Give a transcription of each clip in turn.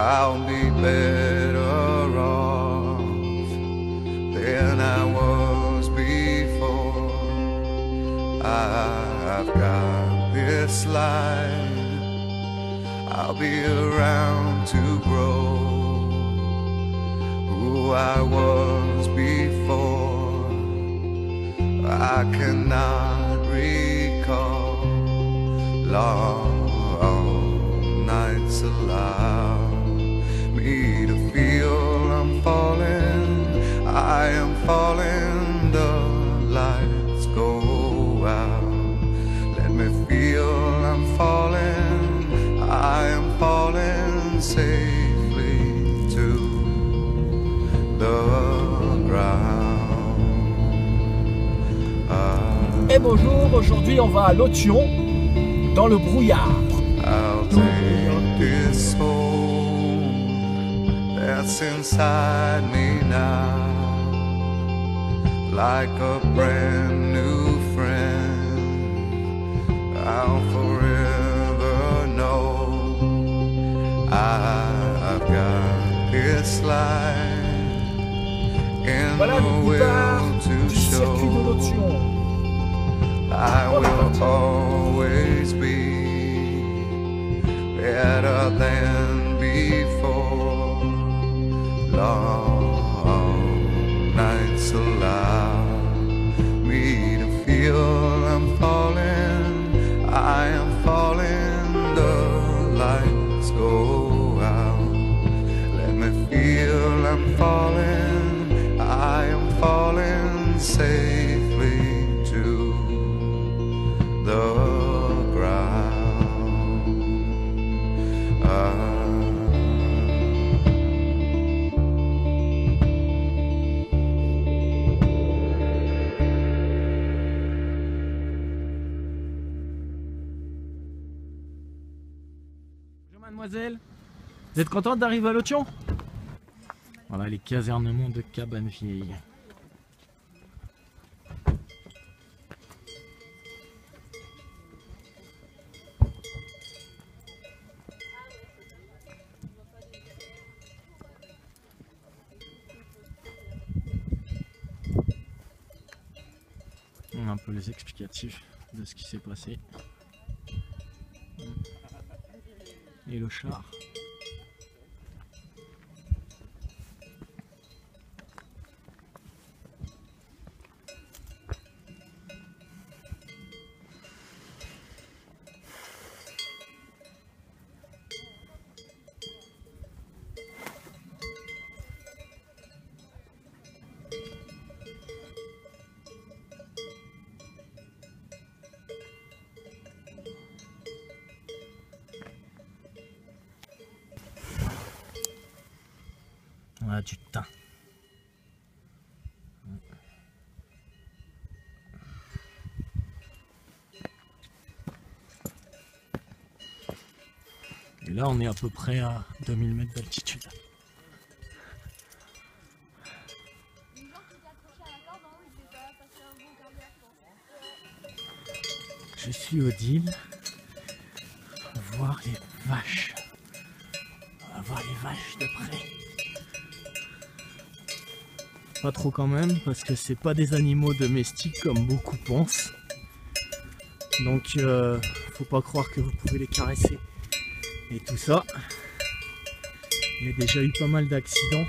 I'll be better off than I was before. I've got this life, I'll be around to grow who I was before. I cannot recall long nights allow me to feel I'm falling, I am falling, the lights go out. Let me feel I'm falling, I am falling safely to the ground. Et bonjour, aujourd'hui on va à Lotion, dans le brouillard. I'll take this home that's inside me now, like a brand new friend. I'll forever know I've got this life in Voilà the le will départ to du circuit de show. Lotion. I will always be better than before. Long nights allow me to feel I'm falling, I am falling, the lights go out. Let me feel I'm falling, I am falling safely to the ground. Bonjour mademoiselle, vous êtes contente d'arriver à Lotion? Voilà les casernements de Cabane Vieille. On a un peu les explicatifs de ce qui s'est passé. Et le char. On a du thym. Et là on est à peu près à 2000 mètres d'altitude. Je suis Odile. On va voir les vaches. On va voir les vaches de près. Pas trop quand même, parce que c'est pas des animaux domestiques comme beaucoup pensent. Donc faut pas croire que vous pouvez les caresser et tout ça. Il y a déjà eu pas mal d'accidents.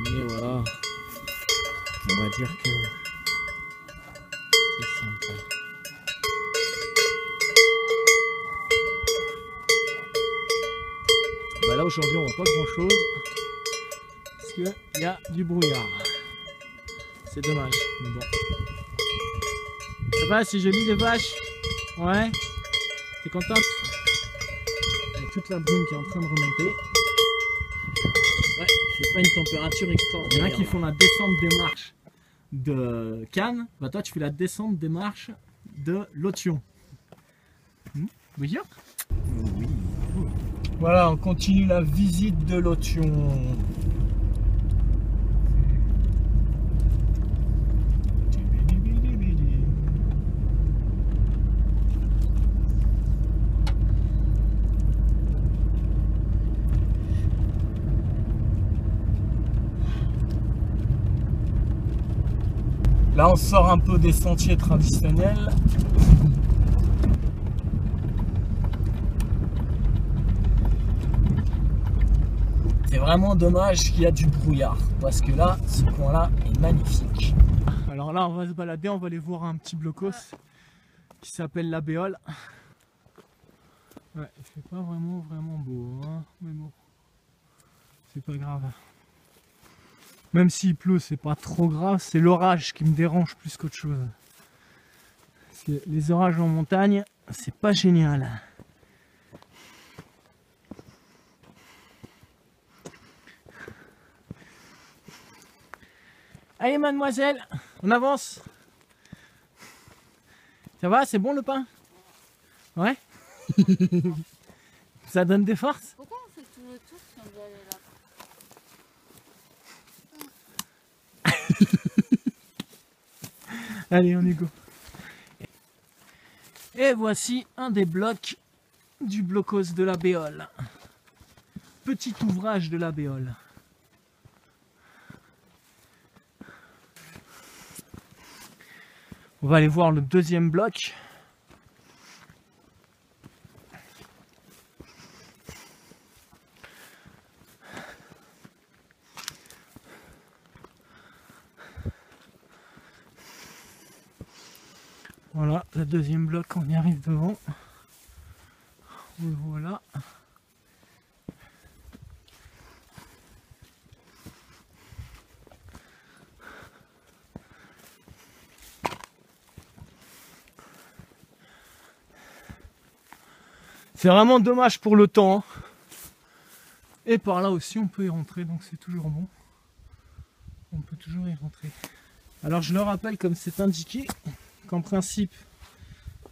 Mais voilà, on va dire que c'est sympa. Bah là aujourd'hui on voit pas grand chose. Parce qu'il y a du brouillard. C'est dommage, mais bon. Ça va, c'est joli les vaches? Ouais? T'es contente? Avec toute la brume qui est en train de remonter. Ouais, c'est pas une température extraordinaire. Il y en a qui font la descente des marches de Cannes. Bah toi tu fais la descente des marches de Lotion. Oui. Oui. Voilà, on continue la visite de Lotion. Là on sort un peu des sentiers traditionnels. C'est vraiment dommage qu'il y a du brouillard parce que là, ce coin là est magnifique. Alors là on va se balader, on va aller voir un petit blocos qui s'appelle la Béole. Ouais, il fait pas vraiment beau, hein, mais bon, c'est pas grave. Même s'il pleut, c'est pas trop grave, c'est l'orage qui me dérange plus qu'autre chose. Parce que les orages en montagne, c'est pas génial. Allez mademoiselle, on avance. Ça va, c'est bon le pain? Ouais. Ça donne des forces? Pourquoi on fait tout le tour si on doit aller là? Allez, on y go. Et voici un des blocs du blocos de la Béole. Petit ouvrage de la Béole. On va aller voir le deuxième bloc. Voilà, le deuxième bloc, on y arrive devant. On le voit là. C'est vraiment dommage pour le temps. Et par là aussi, on peut y rentrer, donc c'est toujours bon. On peut toujours y rentrer. Alors je le rappelle, comme c'est indiqué, qu'en principe,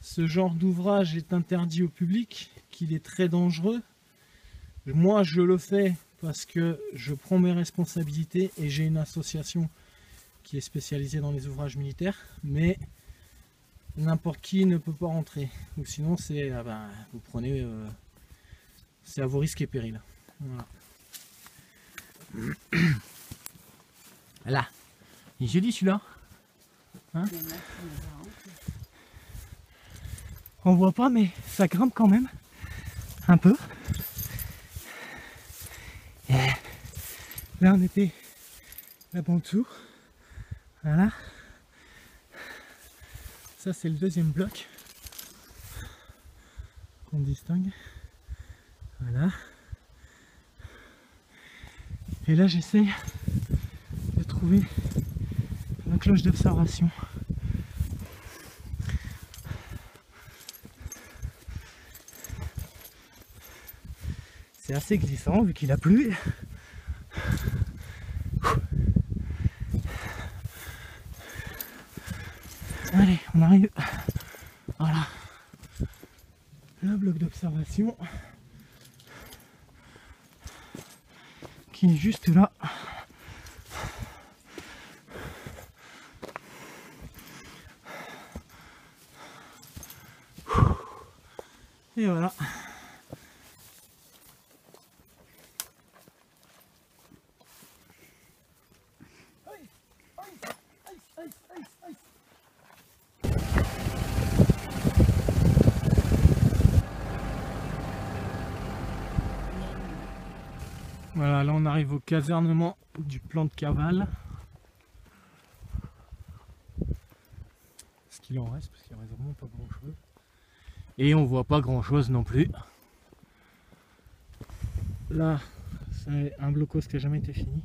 ce genre d'ouvrage est interdit au public, qu'il est très dangereux. Moi, je le fais parce que je prends mes responsabilités et j'ai une association qui est spécialisée dans les ouvrages militaires, mais n'importe qui ne peut pas rentrer. Ou sinon, c'est vous prenez, c'est à vos risques et périls. Voilà. Là, il est joli celui-là. Hein? On voit pas, mais ça grimpe quand même un peu. Et là on était là-bas en dessous. Voilà. Ça c'est le deuxième bloc qu'on distingue. Voilà. Et là j'essaye de trouver la cloche d'observation. C'est assez glissant vu qu'il a plu. Allez, on arrive. Voilà. Le bloc d'observation qui est juste là. Et voilà. Voilà, là on arrive au casernement du plan de cavale. Ce qu'il en reste, parce qu'il n'y a vraiment pas grand chose. Et on voit pas grand chose non plus. Là, c'est un blocos qui n'a jamais été fini.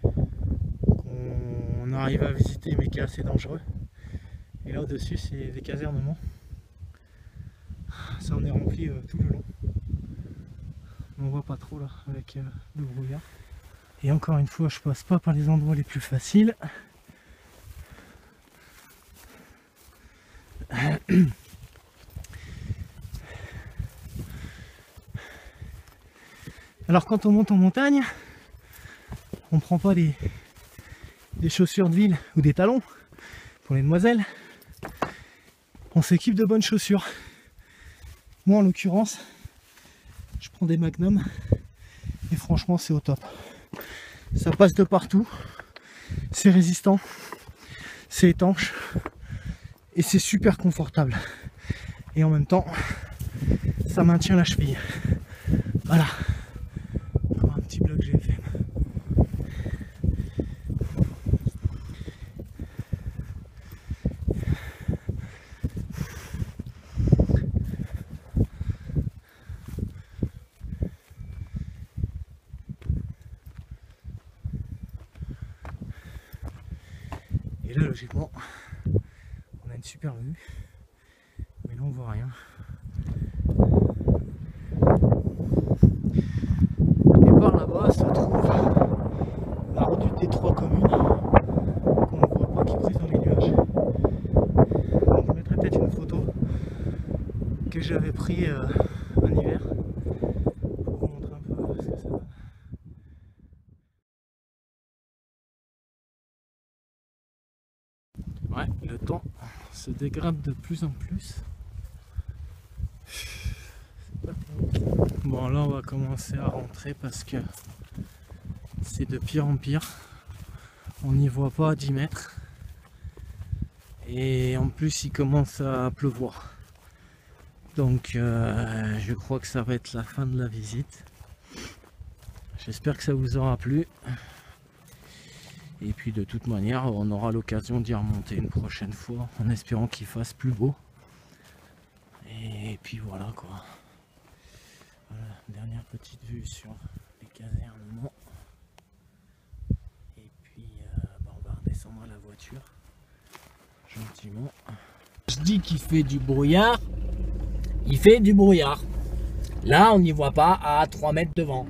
On arrive à visiter mais qui est assez dangereux. Et là au-dessus c'est des casernements. Ça en est rempli tout le long. On voit pas trop là avec le brouillard. Et encore une fois, je passe pas par les endroits les plus faciles. Alors quand on monte en montagne, on prend pas des chaussures de ville ou des talons pour les demoiselles. On s'équipe de bonnes chaussures. Moi en l'occurrence, je prends des Magnum et franchement c'est au top. Ça passe de partout, c'est résistant, c'est étanche et c'est super confortable. Et en même temps, ça maintient la cheville. Voilà. Encore un petit bloc GFM. Et là, logiquement, on a une super vue, mais là on voit rien. Et par là-bas se trouve la redoute des 3 communes qu'on ne voit pas, qui brise dans les nuages. Donc, je mettrai peut-être une photo que j'avais pris en hiver pour vous montrer un peu ce que ça donne. Ouais, le temps se dégrade de plus en plus. Bon, là on va commencer à rentrer parce que c'est de pire en pire. On n'y voit pas à 10 mètres. Et en plus il commence à pleuvoir. Donc je crois que ça va être la fin de la visite. J'espère que ça vous aura plu. Et puis de toute manière, on aura l'occasion d'y remonter une prochaine fois, en espérant qu'il fasse plus beau. Et puis voilà quoi. Voilà, dernière petite vue sur les casernements. Et puis on va redescendre à la voiture, gentiment. Je dis qu'il fait du brouillard, il fait du brouillard. Là, on n'y voit pas à 3 mètres devant.